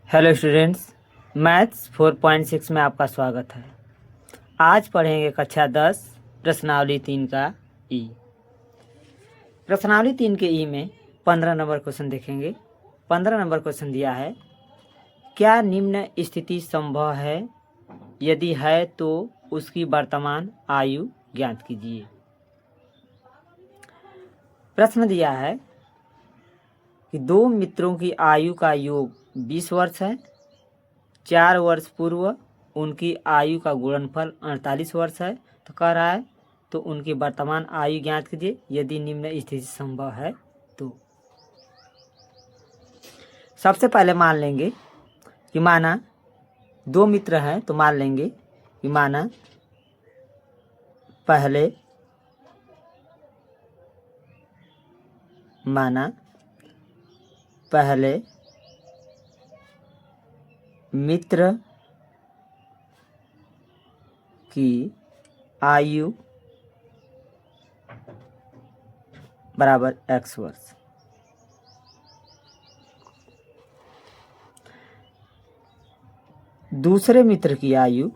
Hello students, maths 4.6 में आपका स्वागत है। आज पढ़ेंगे कक्षा 10 प्रश्नावली 3 का ई। प्रश्नावली 3 के ई में 15 नंबर क्वेश्चन देखेंगे। 15 नंबर क्वेश्चन दिया है, क्या निम्न स्थिति संभव है? यदि है तो उसकी वर्तमान आयु ज्ञात कीजिए। प्रश्न दिया है कि दो मित्रों की आयु का योग 20 वर्ष है। 4 वर्ष पूर्व उनकी आयु का गुणनफल 48 वर्ष है। तो कह रहा है तो उनकी वर्तमान आयु ज्ञात कीजिए यदि निम्न स्थिति संभव है। तो सबसे पहले मान लेंगे कि माना दो मित्र हैं, तो मान लेंगे कि माना पहले मित्र की आयु बराबर x वर्ष। दूसरे मित्र की आयु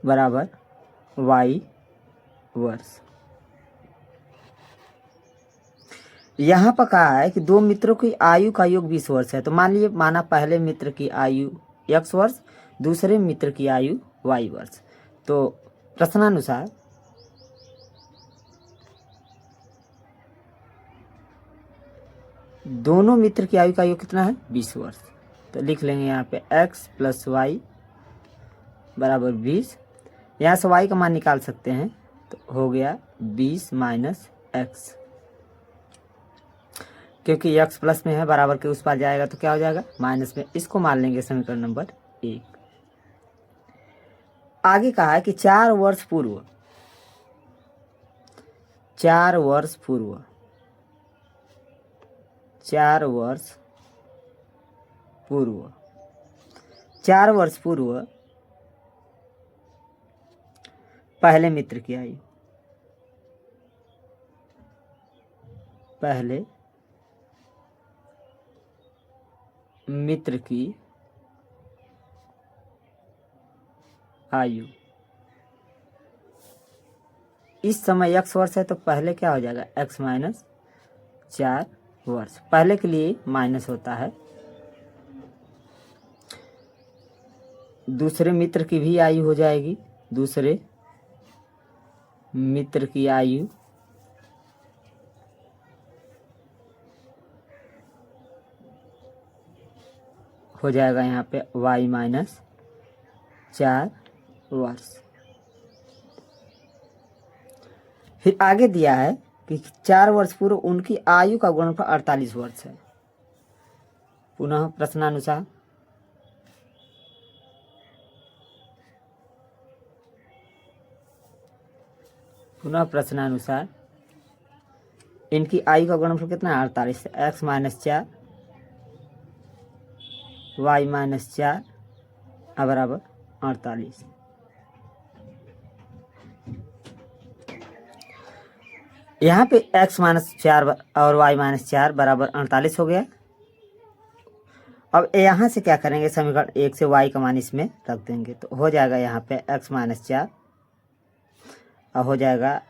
बराबर y वर्ष। यहाँ पर कहा है कि दो मित्रों की आयु का योग 20 वर्ष है। तो माना पहले मित्र की आयु x वर्ष, दूसरे मित्र की आयु y वर्ष। तो प्रश्नानुसार दोनों मित्र की आयु का योग कितना है? 20 वर्ष। तो लिख लेंगे यहाँ पे x प्लस वाई बराबर 20। यहाँ से y का मान निकाल सकते हैं, तो हो गया 20 माइनस एक्स। क्योंकि x प्लस में है, बराबर के उस पार जाएगा तो क्या हो जाएगा? माइनस में। इसको मान लेंगे समीकरण नंबर 1। आगे कहा है कि 4 वर्ष पूर्व 4 वर्ष पूर्व पहले मित्र की आयु इस समय x वर्ष है, तो पहले क्या हो जाएगा? x माइनस 4 वर्ष। पहले के लिए माइनस होता है। दूसरे मित्र की भी आयु हो जाएगी। दूसरे मित्र की आयु हो जाएगा यहाँ पे y माइनस 4 वर्ष। फिर आगे दिया है कि 4 वर्ष पूर्व उनकी आयु का गुणनफल 48 वर्ष है। पुनः प्रश्नानुसार इनकी आयु का गुणनफल कितना है? 48। x माइनस 4 y माइनस 4 बराबर 48। यहाँ पे x माइनस 4 और y माइनस 4 बराबर 48 हो गया। अब यहाँ से क्या करेंगे? समीकरण 1 से y का मान इसमें रख देंगे, तो हो जाएगा यहाँ पे x माइनस 4 और हो जाएगा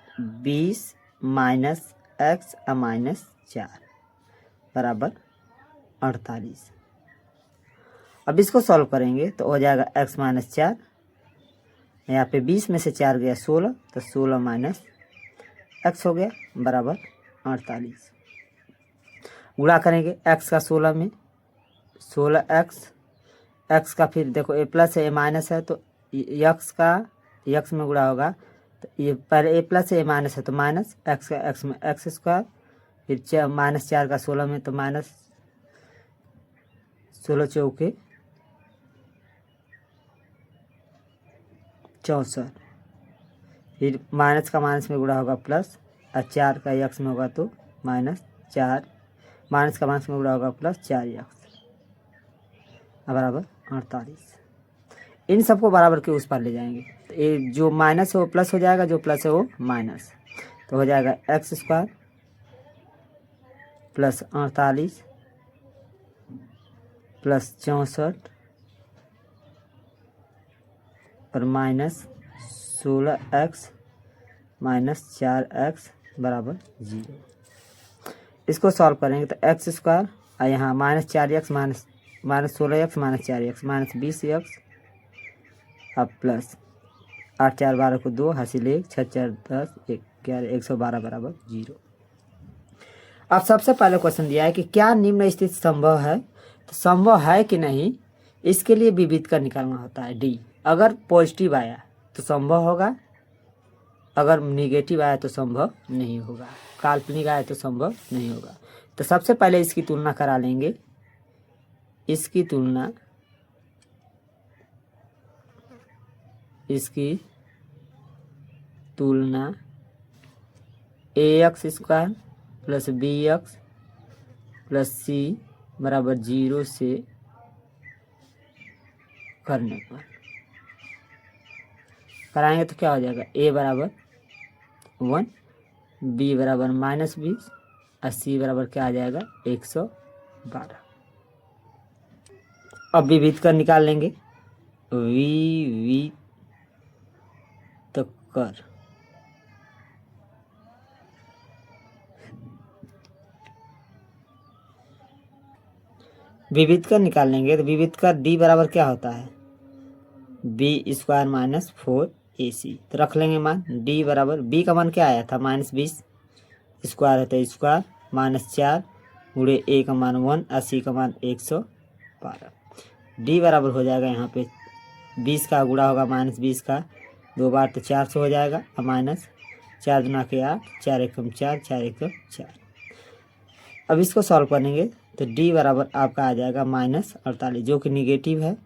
20 माइनस x माइनस 4 बराबर 48। अब इसको सॉल्व करेंगे तो हो जाएगा x माइनस 4, यहाँ पे 20 में से 4 गया 16, तो 16 माइनस x हो गया बराबर 48। गुणा करेंगे x का 16 में, 16x का फिर देखो ए प्लस है ए माइनस है, तो x में गुणा होगा। तो ये पहले ए प्लस है ए माइनस है, तो माइनस x का x में x स्क्वायर, फिर माइनस 4 का 16 में, तो माइनस 16 चौके 64। फिर माइनस का माइनस में गुणा होगा प्लस, और 4 का x में होगा तो माइनस 4, माइनस का माइनस में गुणा होगा प्लस 4x बराबर 48। इन सबको बराबर के उस पर ले जाएंगे तो ये जो माइनस है वो प्लस हो जाएगा, जो प्लस है वो माइनस, तो हो जाएगा एक्स स्क्वायर प्लस 48 प्लस 64 और माइनस 16x माइनस 4x बराबर 0। इसको सॉल्व करेंगे तो एक्स स्क्वायर और यहाँ minus 4x minus 16x minus 4x minus 20x अब प्लस 8 4 12 को 2 हासिल 1 6 4 10 11 112 बराबर 0। अब सबसे पहले क्वेश्चन दिया है कि क्या निम्न स्थिति संभव है, तो संभव है कि नहीं इसके लिए विविध का निकालना होता है डी। अगर पॉजिटिव आया तो संभव होगा, अगर निगेटिव आया तो संभव नहीं होगा, काल्पनिक आया तो संभव नहीं होगा। तो सबसे पहले इसकी तुलना करा लेंगे, इसकी तुलना ax square plus bx plus c बराबर 0 से करने पर कराएंगे तो क्या हो जाएगा, a बराबर 1, b बराबर -20 और c बराबर क्या आ जाएगा 112। अब विविध कर निकाल लेंगे, विविध कर विविध कर निकाल लेंगे तो विविध कर d बराबर क्या होता है, b स्क्वायर माइनस 4ac। तो रख लेंगे मान d बराबर, b का मान क्या आया था -20, स्क्वायर है तो स्क्वायर -4 गुणे a का मान 1 और c का मान 112। d बराबर हो जाएगा यहाँ पे 20 का गुणा होगा -20 का 2 बार तो 400 हो जाएगा और माइनस 4 दूना के 8 4 एकम 4 4 एकम 4। अब इसको सॉल्व करेंगे तो d बराबर आपका आ जाएगा -48 जो कि निगेटिव है,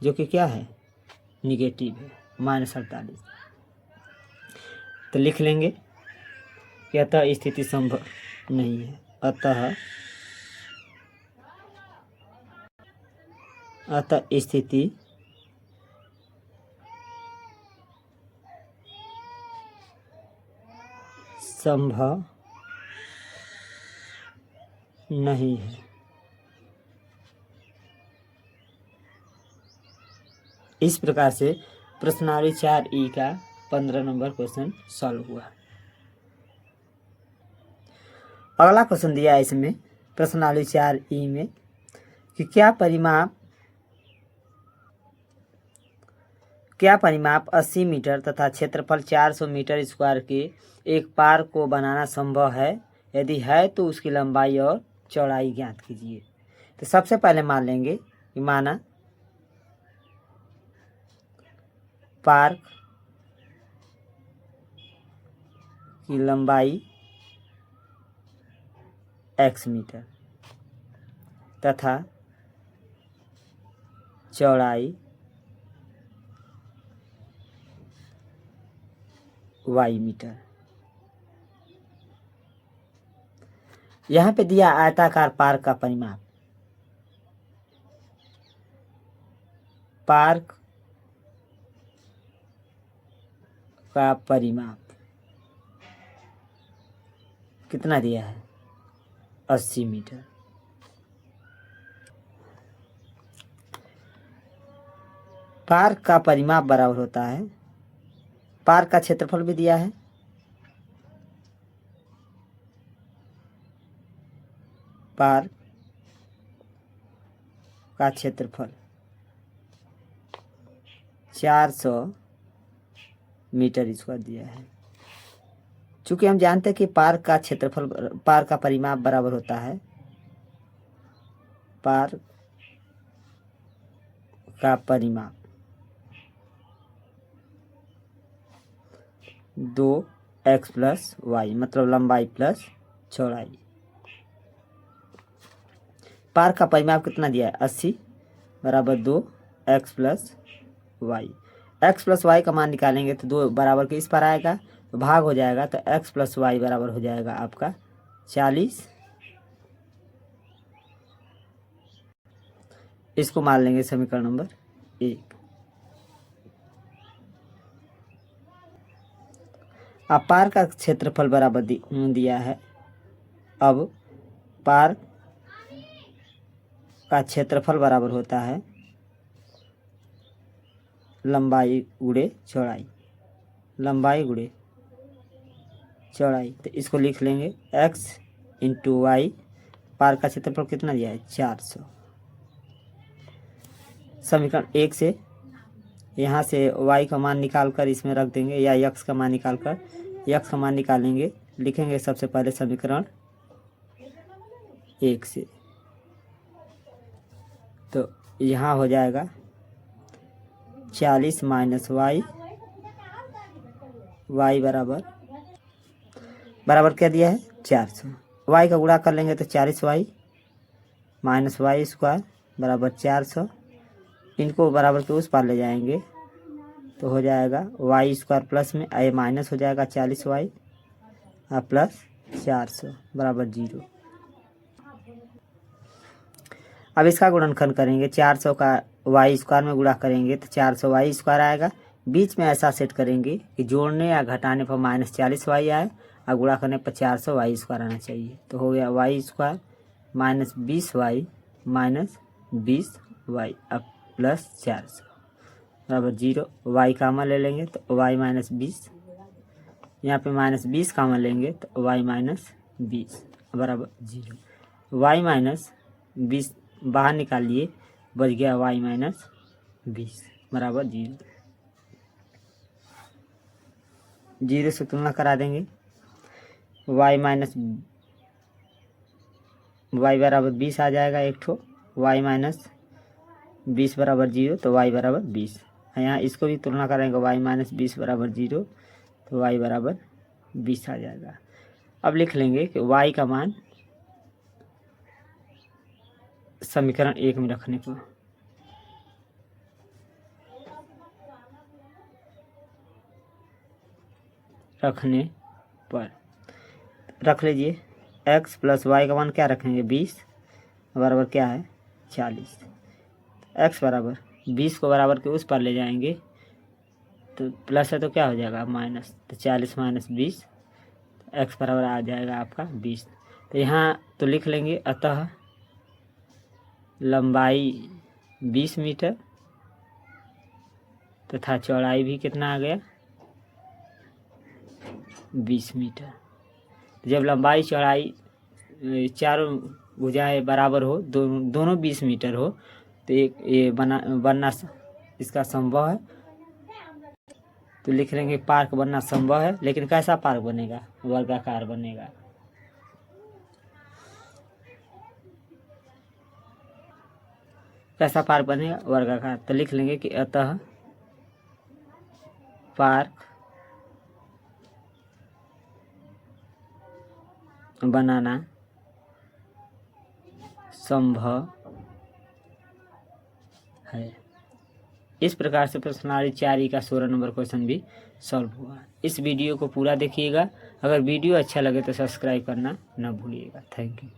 जो कि क्या है निगेटिव है -48। तो लिख लेंगे कि अतः स्थिति संभव नहीं है, अतः स्थिति संभव नहीं है। इस प्रकार से प्रश्नावली 4E का 15 नंबर क्वेश्चन सॉल्व हुआ। अगला क्वेश्चन दिया है इसमें प्रश्नावली 4E में कि क्या परिमाप 80 मीटर तथा क्षेत्रफल 400 मीटर स्क्वायर के एक पार्क को बनाना संभव है, यदि है तो उसकी लंबाई और चौड़ाई ज्ञात कीजिए। तो सबसे पहले मान लेंगे कि माना पार्क की लंबाई x मीटर तथा चौड़ाई y मीटर। यहाँ पे दिया आयताकार पार्क का परिमाप, पार्क का परिमाप कितना दिया है 80 मीटर। पार्क का परिमाप बराबर होता है, पार्क का क्षेत्रफल भी दिया है, पार्क का क्षेत्रफल 400 मीटर स्क्वायर दिया है। चूंकि हम जानते हैं कि पार्क का क्षेत्रफल, पार्क का परिमाप बराबर होता है पार्क का परिमाप 2x प्लस वाई, मतलब लंबाई प्लस चौड़ाई। पार्क का परिमाप कितना दिया है 80 बराबर 2x plus Y. x plus Y का मान निकालेंगे तो 2 बराबर के इस पर आएगा तो भाग हो जाएगा, तो x प्लस वाई बराबर हो जाएगा आपका 40। इसको मान लेंगे समीकरण नंबर 1। अब पार्क का क्षेत्रफल बराबर दिया है। अब पार्क का क्षेत्रफल बराबर होता है लंबाई गुणे चौड़ाई, लंबाई गुणे चौड़ाई। तो इसको लिख लेंगे x इंटू वाई। पार्क का क्षेत्रफल कितना दिया है 400। समीकरण 1 से यहाँ से y का मान निकाल कर इसमें रख देंगे, या x का मान निकाल कर x का मान निकालेंगे। लिखेंगे सबसे पहले समीकरण 1 से, तो यहाँ हो जाएगा 40 माइनस वाई, वाई बराबर क्या दिया है 400। वाई का गुणा कर लेंगे तो 40 वाई माइनस वाई स्क्वायर बराबर 400। इनको बराबर के उस पार ले जाएंगे तो हो जाएगा वाई स्क्वायर प्लस में ए माइनस हो जाएगा 40 वाई प्लस 400 बराबर 0। अब इसका गुणनखंड करेंगे, 400 का वाई स्क्वायर में गुणा करेंगे तो 400 वाई स्क्वायर आएगा। बीच में ऐसा सेट करेंगे कि जोड़ने या घटाने पर माइनस 40 वाई आए और गुणा करने पर 400 वाई स्क्वायर आना चाहिए। तो हो गया Y square minus 20 Y minus 20 Y अब प्लस 400 बराबर 0। वाई कामन ले लेंगे तो वाई माइनस 20, यहाँ पे माइनस 20 कामन लेंगे तो वाई माइनस 20 बराबर 0। वाई माइनस 20 बाहर निकालिए, बच गया वाई माइनस 20 बराबर 0। 0 से तुलना करा देंगे, वाई माइनस वाई बराबर 20 आ जाएगा एक ठो, वाई माइनस 20 बराबर 0 तो वाई बराबर 20। यहाँ इसको भी तुलना करेंगे, वाई माइनस 20 बराबर 0 तो वाई बराबर 20 आ जाएगा। अब लिख लेंगे कि वाई का मान समीकरण 1 में रखने पर रख लीजिए। x प्लस वाई का मान क्या रखेंगे 20 बराबर क्या है 40। x बराबर 20 को बराबर के उस पर ले जाएंगे तो प्लस है तो क्या हो जाएगा माइनस, तो 40 माइनस 20 x बराबर आ जाएगा आपका 20। तो यहाँ तो लिख लेंगे अतः लंबाई 20 मीटर तथा चौड़ाई भी कितना आ गया 20 मीटर। जब लंबाई चौड़ाई चारों भुजाएं बराबर हो, दोनों 20 मीटर हो तो ये बनना इसका संभव है। तो लिख लेंगे पार्क बनना संभव है। लेकिन कैसा पार्क बनेगा, वर्गाकार बनेगा। कैसा पार्क बनेगा वर्गाकार। तो लिख लेंगे कि अतः पार्क बनाना संभव है। इस प्रकार से प्रश्नावली 4 का 16 नंबर क्वेश्चन भी सॉल्व हुआ। इस वीडियो को पूरा देखिएगा। अगर वीडियो अच्छा लगे तो सब्सक्राइब करना न भूलिएगा। Thank you.